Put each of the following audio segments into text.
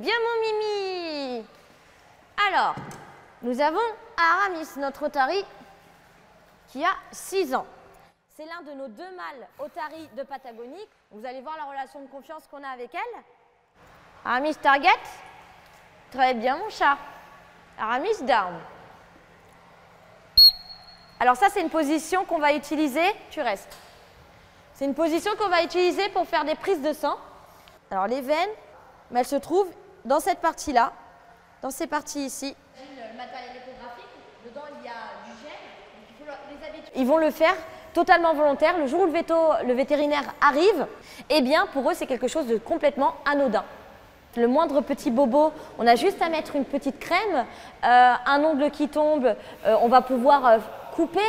bien mon Mimi. Alors, nous avons Aramis, notre otari, qui a 6 ans. C'est l'un de nos 2 mâles otaries de Patagonie. Vous allez voir la relation de confiance qu'on a avec elle. Aramis target. Très bien mon chat. Aramis down. Alors ça, c'est une position qu'on va utiliser. Tu restes. C'est une position qu'on va utiliser pour faire des prises de sang. Alors les veines, elles se trouvent dans cette partie-là, dans ces parties ici. Le matériel échographique, dedans il y a du gel. Il faut les habituer. Ils vont le faire totalement volontaire. Le jour où le vétérinaire arrive, eh bien pour eux c'est quelque chose de complètement anodin. Le moindre petit bobo, on a juste à mettre une petite crème, un ongle qui tombe, on va pouvoir couper,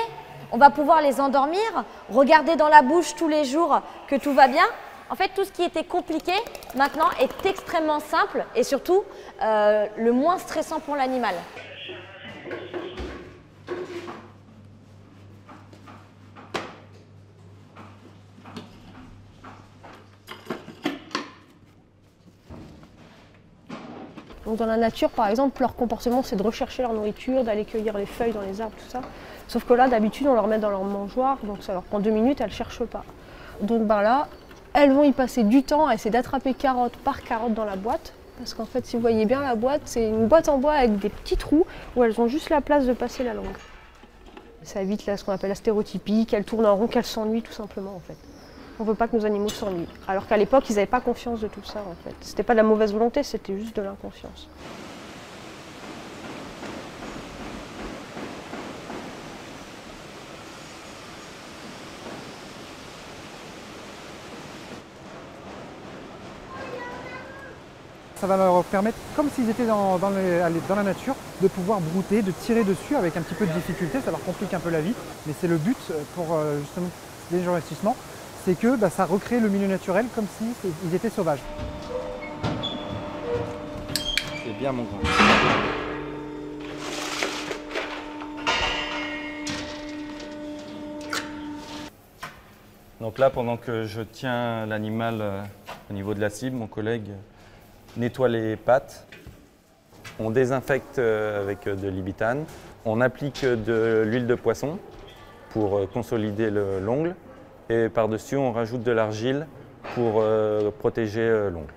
on va pouvoir les endormir, regarder dans la bouche tous les jours que tout va bien. En fait, tout ce qui était compliqué, maintenant, est extrêmement simple et surtout le moins stressant pour l'animal. Donc dans la nature, par exemple, leur comportement, c'est de rechercher leur nourriture, d'aller cueillir les feuilles dans les arbres, tout ça. Sauf que là, d'habitude, on leur met dans leur mangeoire, donc ça leur prend 2 minutes, elles ne cherchent pas. Donc là, elles vont y passer du temps à essayer d'attraper carotte par carotte dans la boîte. Parce qu'en fait, si vous voyez bien la boîte, c'est une boîte en bois avec des petits trous où elles ont juste la place de passer la langue. Ça évite là, ce qu'on appelle la stéréotypie, qu'elles tournent en rond, qu'elles s'ennuient tout simplement en fait. On ne veut pas que nos animaux s'ennuient. Alors qu'à l'époque, ils n'avaient pas conscience de tout ça en fait. C'était pas de la mauvaise volonté, c'était juste de l'inconscience. Ça va leur permettre, comme s'ils étaient dans la nature, de pouvoir brouter, de tirer dessus avec un petit peu de difficulté. Ça leur complique un peu la vie, mais c'est le but pour justement les investissements, c'est que ça recrée le milieu naturel comme s'ils étaient sauvages. C'est bien mon grand. Donc là, pendant que je tiens l'animal au niveau de la cible, mon collègue nettoie les pattes. On désinfecte avec de l'Ibitan. On applique de l'huile de poisson pour consolider l'ongle. Et par-dessus, on rajoute de l'argile pour protéger l'ongle.